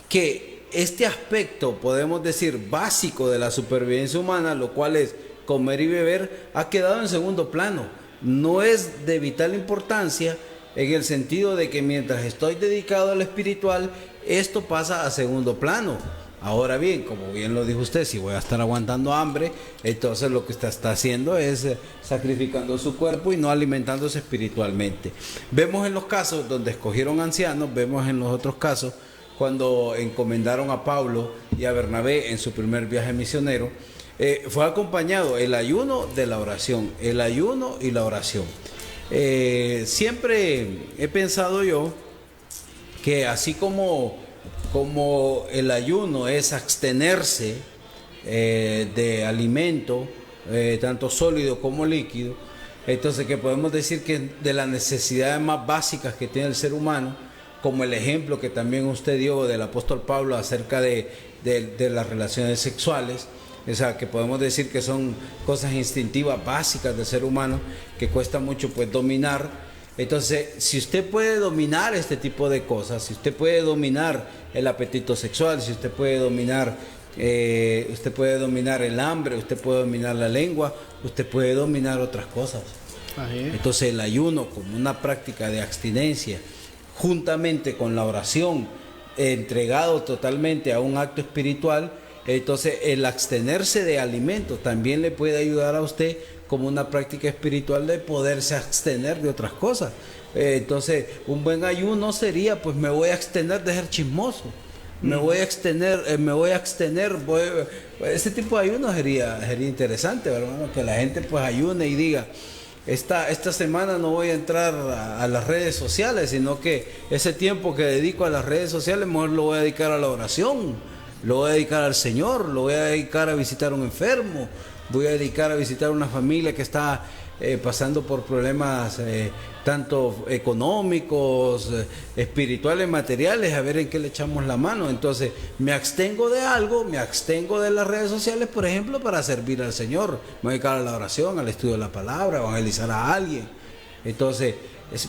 que este aspecto, podemos decir, básico de la supervivencia humana, lo cual es comer y beber, ha quedado en segundo plano. No es de vital importancia, en el sentido de que mientras estoy dedicado a lo espiritual, esto pasa a segundo plano. Ahora bien, como bien lo dijo usted, si voy a estar aguantando hambre, entonces lo que está haciendo es sacrificando su cuerpo y no alimentándose espiritualmente. Vemos en los casos donde escogieron ancianos, vemos en los otros casos cuando encomendaron a Pablo y a Bernabé en su primer viaje misionero, fue acompañado el ayuno de la oración, el ayuno y la oración. Siempre he pensado yo que así como el ayuno es abstenerse de alimento, tanto sólido como líquido, entonces que podemos decir que de las necesidades más básicas que tiene el ser humano, como el ejemplo que también usted dio del apóstol Pablo acerca de las relaciones sexuales, o sea, que podemos decir que son cosas instintivas básicas del ser humano que cuesta mucho pues dominar. Entonces, si usted puede dominar este tipo de cosas, si usted puede dominar el apetito sexual, si usted puede dominar el hambre, usted puede dominar la lengua, usted puede dominar otras cosas. Entonces, el ayuno como una práctica de abstinencia, juntamente con la oración, entregado totalmente a un acto espiritual, entonces el abstenerse de alimentos también le puede ayudar a usted como una práctica espiritual de poderse abstener de otras cosas. Entonces, un buen ayuno sería, pues me voy a abstener de ser chismoso, me voy a abstener, ese tipo de ayuno sería interesante, ¿verdad? Que la gente pues ayune y diga, esta semana no voy a entrar a las redes sociales, sino que ese tiempo que dedico a las redes sociales, mejor lo voy a dedicar a la oración, lo voy a dedicar al Señor, lo voy a dedicar a visitar a un enfermo, voy a dedicar a visitar a una familia que está pasando por problemas tanto económicos, espirituales, materiales, a ver en qué le echamos la mano. Entonces, me abstengo de algo, me abstengo de las redes sociales, por ejemplo, para servir al Señor. Me voy a dedicar a la oración, al estudio de la palabra, a evangelizar a alguien. Entonces,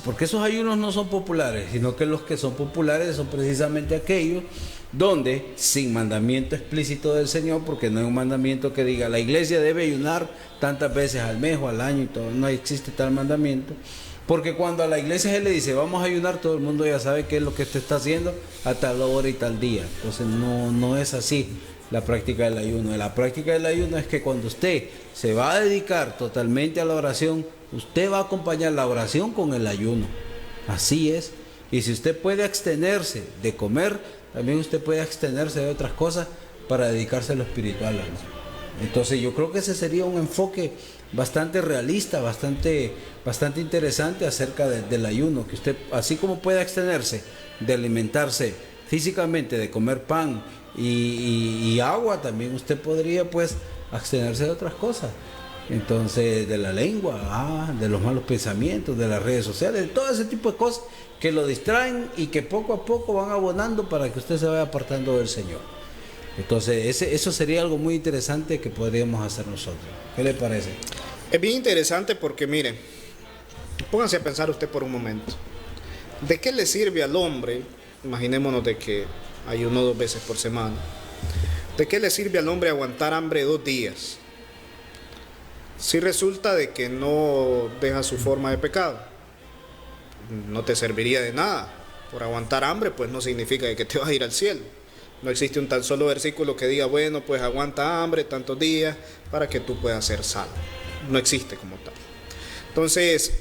porque esos ayunos no son populares, sino que los que son populares son precisamente aquellos donde, sin mandamiento explícito del Señor, porque no hay un mandamiento que diga la iglesia debe ayunar tantas veces al mes o al año y todo, no existe tal mandamiento, porque cuando a la iglesia se le dice vamos a ayunar, todo el mundo ya sabe qué es lo que usted está haciendo a tal hora y tal día. Entonces no es así la práctica del ayuno. La práctica del ayuno es que cuando usted se va a dedicar totalmente a la oración, usted va a acompañar la oración con el ayuno, así es. Y si usted puede abstenerse de comer, también usted puede abstenerse de otras cosas para dedicarse a lo espiritual, ¿no? Entonces yo creo que ese sería un enfoque bastante realista, bastante interesante acerca del ayuno, que usted, así como puede abstenerse de alimentarse físicamente, de comer pan y agua, también usted podría pues abstenerse de otras cosas. Entonces, de la lengua, de los malos pensamientos, de las redes sociales, de todo ese tipo de cosas que lo distraen y que poco a poco van abonando para que usted se vaya apartando del Señor. Entonces, eso sería algo muy interesante que podríamos hacer nosotros. ¿Qué le parece? Es bien interesante porque, mire, Pónganse a pensar usted por un momento. ¿De qué le sirve al hombre? Imaginémonos de que ayunó 2 veces por semana. ¿De qué le sirve al hombre aguantar hambre 2 días? Si resulta de que no deja su forma de pecado, no te serviría de nada. Por aguantar hambre, pues no significa de que te vas a ir al cielo. No existe un tan solo versículo que diga, bueno, pues aguanta hambre tantos días para que tú puedas ser salvo. No existe como tal. Entonces,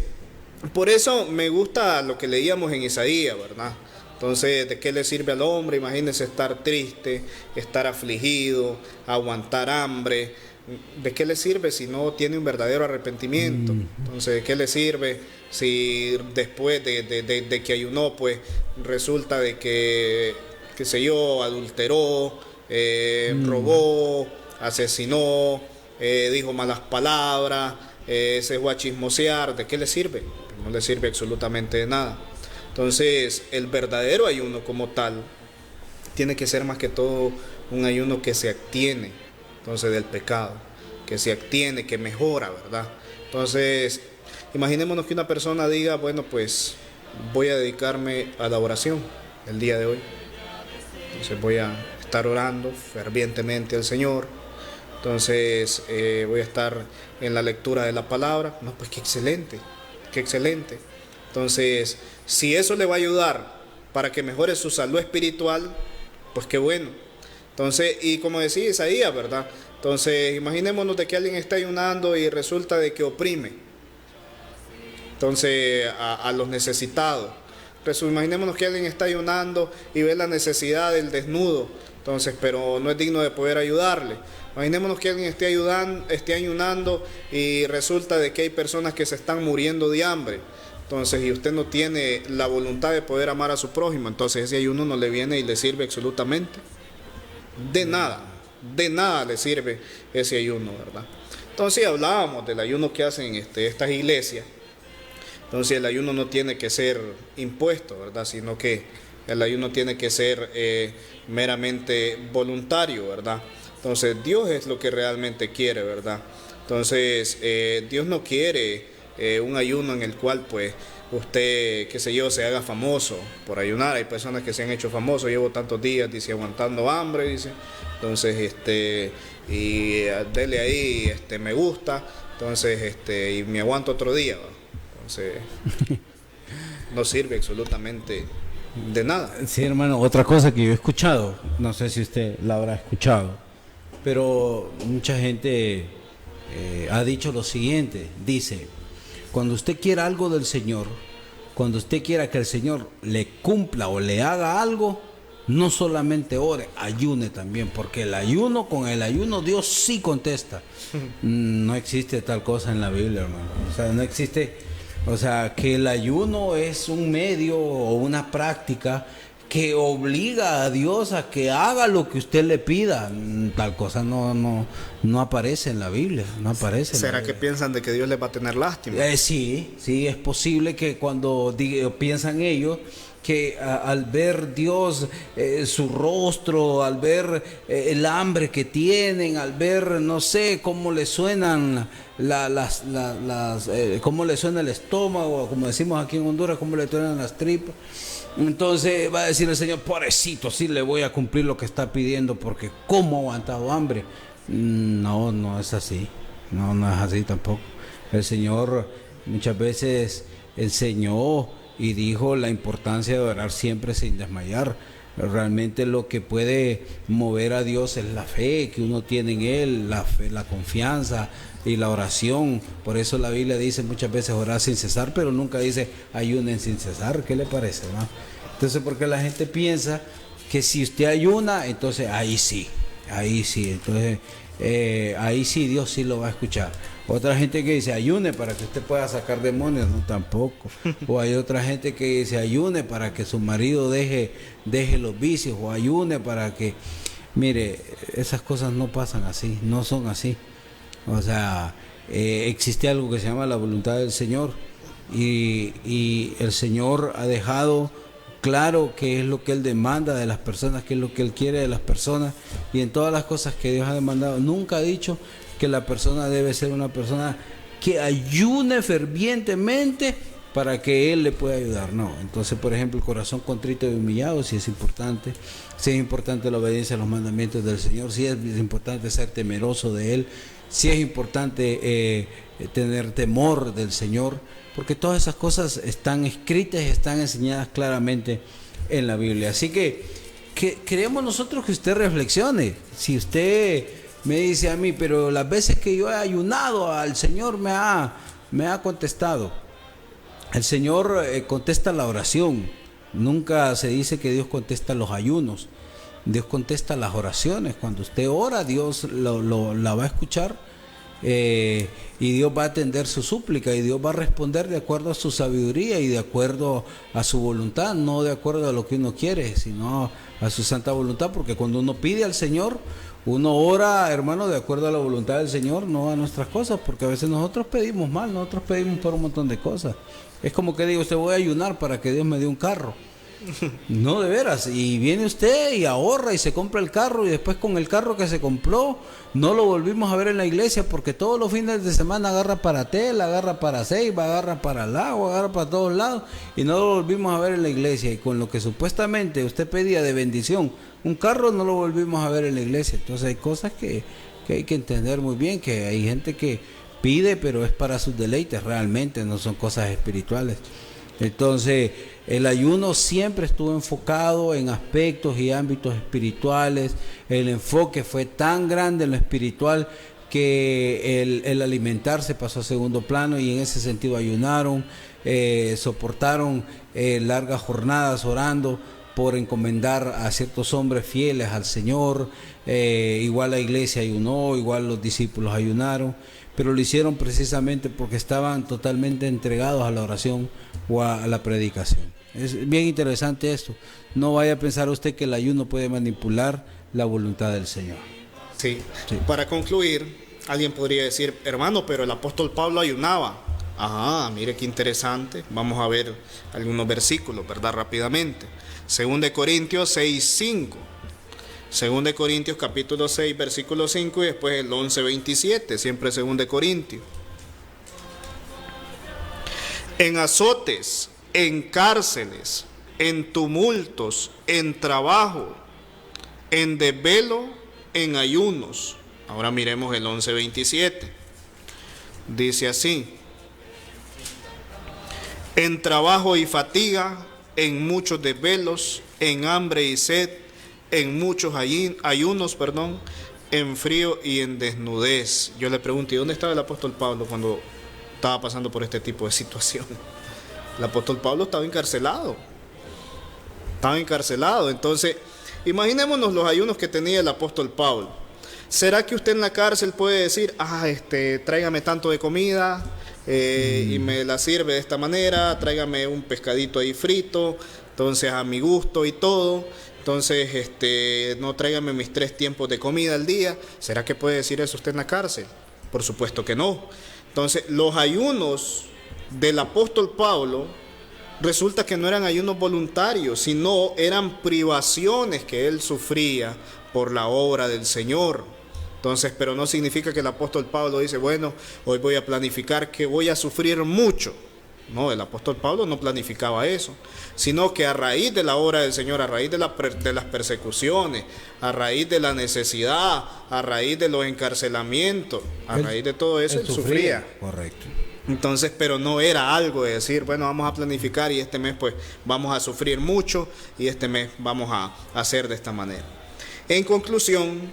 por eso me gusta lo que leíamos en Isaías, ¿verdad? Entonces, ¿de qué le sirve al hombre? Imagínense estar triste, estar afligido, aguantar hambre. ¿De qué le sirve si no tiene un verdadero arrepentimiento? Entonces, ¿de qué le sirve si después de que ayunó, pues resulta de que, qué sé yo, adulteró, robó, asesinó, dijo malas palabras, se fue a chismosear? ¿De qué le sirve? No le sirve absolutamente de nada. Entonces, el verdadero ayuno como tal tiene que ser más que todo un ayuno que se abstiene, entonces, del pecado, que se abstiene, que mejora, ¿verdad? Entonces, imaginémonos que una persona diga, bueno, pues voy a dedicarme a la oración el día de hoy. Entonces voy a estar orando fervientemente al Señor. Entonces voy a estar en la lectura de la palabra. No, pues qué excelente, qué excelente. Entonces, si eso le va a ayudar para que mejore su salud espiritual, pues qué bueno. Entonces, y como decía Isaías, ¿verdad? Entonces, imaginémonos de que alguien está ayunando y resulta de que oprime, entonces, a los necesitados. Imaginémonos que alguien está ayunando y ve la necesidad del desnudo, entonces, pero no es digno de poder ayudarle. Imaginémonos que alguien esté ayunando y resulta de que hay personas que se están muriendo de hambre. Entonces, y usted no tiene la voluntad de poder amar a su prójimo, entonces ese ayuno no le viene y le sirve absolutamente de nada le sirve ese ayuno, ¿verdad? Entonces, hablábamos del ayuno que hacen estas iglesias. Entonces, el ayuno no tiene que ser impuesto, ¿verdad? Sino que el ayuno tiene que ser meramente voluntario, ¿verdad? Entonces, Dios es lo que realmente quiere, ¿verdad? Entonces, Dios no quiere un ayuno en el cual, pues, usted, qué sé yo, se haga famoso por ayunar. Hay personas que se han hecho famosos, llevo tantos días, dice, aguantando hambre, dice. Entonces, y dele ahí, me gusta, entonces, y me aguanto otro día, ¿va? Entonces, no sirve absolutamente de nada. Sí, hermano, otra cosa que yo he escuchado, no sé si usted la habrá escuchado, pero mucha gente ha dicho lo siguiente, dice, cuando usted quiera algo del Señor, cuando usted quiera que el Señor le cumpla o le haga algo, no solamente ore, ayune también, porque con el ayuno Dios sí contesta. No existe tal cosa en la Biblia, hermano. O sea, no existe, o sea, que el ayuno es un medio o una práctica que obliga a Dios a que haga lo que usted le pida. Tal cosa no aparece en la Biblia, no aparece. ¿Será que piensan de que Dios les va a tener lástima? Sí, es posible que cuando piensan ellos que al ver Dios su rostro, al ver el hambre que tienen, al ver, no sé, cómo le suenan cómo le suena el estómago, como decimos aquí en Honduras, cómo le suenan las tripas. Entonces va a decir el Señor, pobrecito, sí le voy a cumplir lo que está pidiendo, porque ¿cómo ha aguantado hambre? No es así, no es así tampoco. El Señor muchas veces enseñó y dijo la importancia de orar siempre sin desmayar. Realmente lo que puede mover a Dios es la fe que uno tiene en Él, la fe, la confianza y la oración. Por eso la Biblia dice muchas veces orar sin cesar, pero nunca dice ayunen sin cesar. ¿Qué le parece, no? Entonces, porque la gente piensa que si usted ayuna, entonces ahí sí, entonces ahí sí Dios sí lo va a escuchar. Otra gente que dice ayune para que usted pueda sacar demonios, no, tampoco. O hay otra gente que dice ayune para que su marido deje los vicios, o ayune para que, mire, esas cosas no pasan así, no son así. O sea, existe algo que se llama la voluntad del Señor, y el Señor ha dejado claro qué es lo que Él demanda de las personas, qué es lo que Él quiere de las personas, y en todas las cosas que Dios ha demandado, nunca ha dicho que la persona debe ser una persona que ayune fervientemente para que Él le pueda ayudar. No, entonces, por ejemplo, el corazón contrito y humillado sí es importante. Sí es importante la obediencia a los mandamientos del Señor. Sí es importante ser temeroso de Él. Sí es importante tener temor del Señor, porque todas esas cosas están escritas y están enseñadas claramente en la Biblia. Así que queremos nosotros que usted reflexione. Si usted me dice a mí, pero las veces que yo he ayunado, al Señor me ha contestado. El Señor contesta la oración. Nunca se dice que Dios contesta los ayunos. Dios contesta las oraciones. Cuando usted ora, Dios la va a escuchar, y Dios va a atender su súplica, y Dios va a responder de acuerdo a su sabiduría y de acuerdo a su voluntad, no de acuerdo a lo que uno quiere, sino a su santa voluntad, porque cuando uno pide al Señor, uno ora, hermano, de acuerdo a la voluntad del Señor, no a nuestras cosas, porque a veces nosotros pedimos mal, nosotros pedimos por un montón de cosas. Es como que digo, usted voy a ayunar para que Dios me dé un carro. No, de veras, y viene usted y ahorra y se compra el carro, y después con el carro que se compró no lo volvimos a ver en la iglesia, porque todos los fines de semana agarra para Tela, agarra para Ceiba, agarra para el lago, agarra para todos lados, y no lo volvimos a ver en la iglesia. Y con lo que supuestamente usted pedía de bendición, un carro, no lo volvimos a ver en la iglesia. Entonces hay cosas que hay que entender muy bien, que hay gente que pide, pero es para sus deleites realmente, no son cosas espirituales. Entonces, el ayuno siempre estuvo enfocado en aspectos y ámbitos espirituales. El enfoque fue tan grande en lo espiritual que el alimentarse pasó a segundo plano, y en ese sentido ayunaron, soportaron largas jornadas orando por encomendar a ciertos hombres fieles al Señor. Igual la iglesia ayunó, igual los discípulos ayunaron, pero lo hicieron precisamente porque estaban totalmente entregados a la oración o a la predicación. Es bien interesante esto. No vaya a pensar usted que el ayuno puede manipular la voluntad del Señor. Sí. Para concluir, alguien podría decir, hermano, pero el apóstol Pablo ayunaba. Ajá, mire qué interesante. Vamos a ver algunos versículos, ¿verdad? Rápidamente. 2 Corintios 6:5. 2 Corintios capítulo 6, versículo 5, y después el 11:27, siempre 2 Corintios. En azotes, en cárceles, en tumultos, en trabajo, en desvelo, en ayunos. Ahora miremos el 11:27. Dice así: en trabajo y fatiga, en muchos desvelos, en hambre y sed, en muchos ayunos, en frío y en desnudez. Yo le pregunto, ¿y dónde estaba el apóstol Pablo cuando estaba pasando por este tipo de situación? El apóstol Pablo estaba encarcelado. Entonces, imaginémonos los ayunos que tenía el apóstol Pablo. ¿Será que usted en la cárcel puede decir, tráigame tanto de comida y me la sirve de esta manera, tráigame un pescadito ahí frito, entonces a mi gusto y todo, entonces no tráigame mis 3 tiempos de comida al día? ¿Será que puede decir eso usted en la cárcel? Por supuesto que no. Entonces, los ayunos del apóstol Pablo resulta que no eran ayunos voluntarios, sino eran privaciones que él sufría por la obra del Señor. Entonces, pero no significa que el apóstol Pablo dice, bueno, hoy voy a planificar que voy a sufrir mucho. No, el apóstol Pablo no planificaba eso, sino que a raíz de la obra del Señor, a raíz de las persecuciones, a raíz de la necesidad, a raíz de los encarcelamientos, a raíz de todo eso, él sufría. Correcto. Entonces, pero no era algo de decir, bueno, vamos a planificar y este mes pues vamos a sufrir mucho y este mes vamos a hacer de esta manera. En conclusión,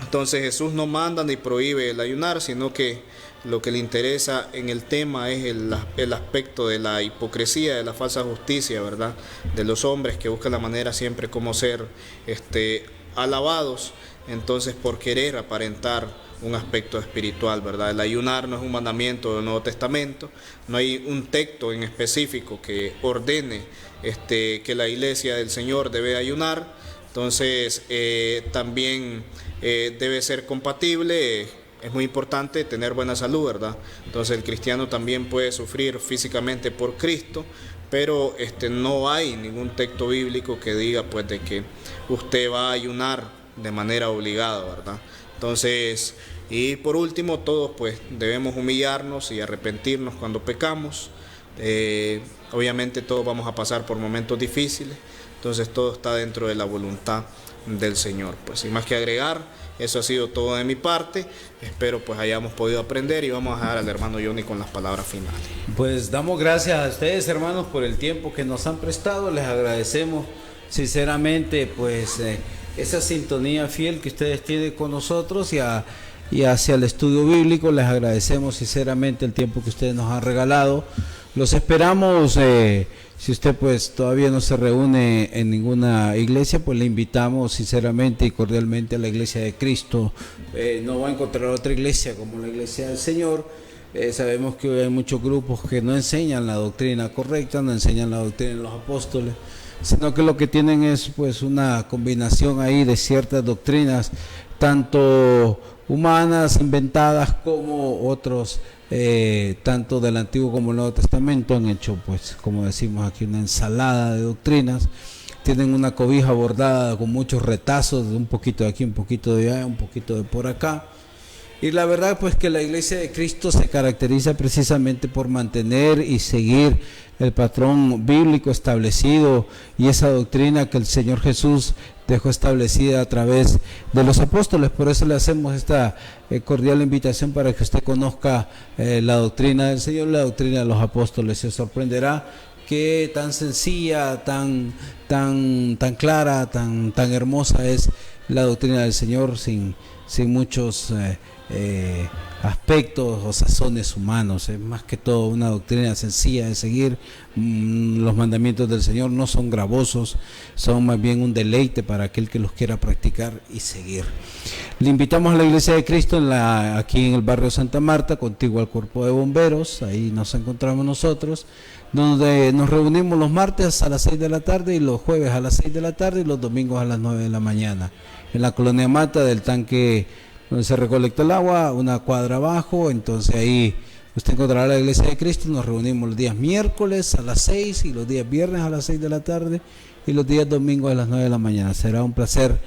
entonces Jesús no manda ni prohíbe el ayunar, sino que lo que le interesa en el tema es el aspecto de la hipocresía, de la falsa justicia, ¿verdad? De los hombres que buscan la manera siempre como ser alabados, entonces por querer aparentar un aspecto espiritual, ¿verdad? El ayunar no es un mandamiento del Nuevo Testamento, no hay un texto en específico que ordene que la iglesia del Señor debe ayunar. Entonces también debe ser compatible. Es muy importante tener buena salud, ¿verdad? Entonces el cristiano también puede sufrir físicamente por Cristo, pero no hay ningún texto bíblico que diga pues de que usted va a ayunar de manera obligada, ¿verdad? Entonces, y por último, todos pues debemos humillarnos y arrepentirnos cuando pecamos. Obviamente todos vamos a pasar por momentos difíciles, entonces todo está dentro de la voluntad del Señor. Pues sin más que agregar, eso ha sido todo de mi parte. Espero pues hayamos podido aprender y vamos a dejar al hermano Johnny con las palabras finales. Pues damos gracias a ustedes, hermanos, por el tiempo que nos han prestado. Les agradecemos sinceramente pues esa sintonía fiel que ustedes tienen con nosotros y hacia el estudio bíblico. Les agradecemos sinceramente el tiempo que ustedes nos han regalado. Los esperamos, si usted pues todavía no se reúne en ninguna iglesia, pues le invitamos sinceramente y cordialmente a la Iglesia de Cristo. No va a encontrar otra iglesia como la Iglesia del Señor. Sabemos que hoy hay muchos grupos que no enseñan la doctrina correcta, no enseñan la doctrina de los apóstoles, sino que lo que tienen es pues una combinación ahí de ciertas doctrinas, tanto humanas, inventadas, como otros, tanto del Antiguo como el Nuevo Testamento, han hecho pues, como decimos aquí, una ensalada de doctrinas. Tienen una cobija bordada con muchos retazos, un poquito de aquí, un poquito de allá, un poquito de por acá. Y la verdad pues que la Iglesia de Cristo se caracteriza precisamente por mantener y seguir el patrón bíblico establecido y esa doctrina que el Señor Jesús dejó establecida a través de los apóstoles. Por eso le hacemos esta cordial invitación para que usted conozca la doctrina del Señor, la doctrina de los apóstoles. Se sorprenderá que tan sencilla, tan clara, tan hermosa es la doctrina del Señor, sin muchos aspectos o sazones humanos. Es más que todo una doctrina sencilla de seguir. Los mandamientos del Señor no son gravosos, son más bien un deleite para aquel que los quiera practicar y seguir. Le invitamos a la Iglesia de Cristo aquí en el barrio Santa Marta, contiguo al Cuerpo de Bomberos. Ahí nos encontramos nosotros, donde nos reunimos los martes a las 6 de la tarde y los jueves a las 6 de la tarde y los domingos a las 9 de la mañana. En la colonia Mata del tanque donde se recolecta el agua, una cuadra abajo. Entonces ahí usted encontrará la Iglesia de Cristo. Nos reunimos los días miércoles a las 6 y los días viernes a las 6 de la tarde y los días domingos a las 9 de la mañana. Será un placer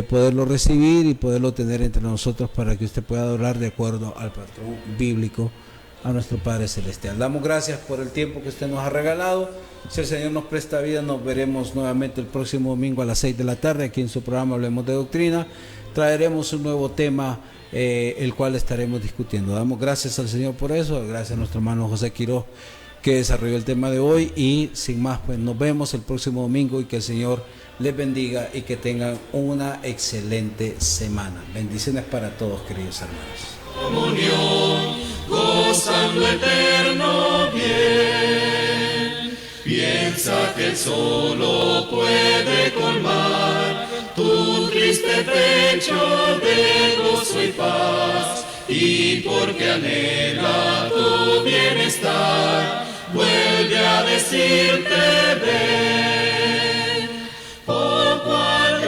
poderlo recibir y poderlo tener entre nosotros para que usted pueda adorar de acuerdo al patrón bíblico a nuestro Padre Celestial. Damos gracias por el tiempo que usted nos ha regalado. Si el Señor nos presta vida, nos veremos nuevamente el próximo domingo a las 6 de la tarde aquí en su programa Hablemos de Doctrina. Traeremos un nuevo tema, el cual estaremos discutiendo. Damos gracias al Señor por eso, gracias a nuestro hermano José Quiroz que desarrolló el tema de hoy, y sin más pues nos vemos el próximo domingo y que el Señor les bendiga y que tengan una excelente semana. Bendiciones para todos, queridos hermanos. Comunión, gozando eterno bien, piensa que solo puede colmar tu triste pecho de gozo y paz, y porque anhela tu bienestar, vuelve a decirte ven, poco al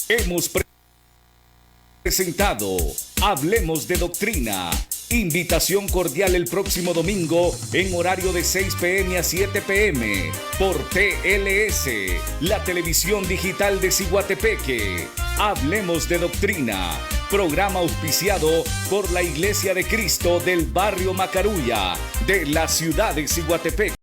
Hemos presentado Hablemos de Doctrina. Invitación cordial el próximo domingo en horario de 6 p.m. a 7 p.m. por TLS, la televisión digital de Ciguatepeque. Hablemos de Doctrina, programa auspiciado por la Iglesia de Cristo del barrio Macarulla de la ciudad de Ciguatepeque.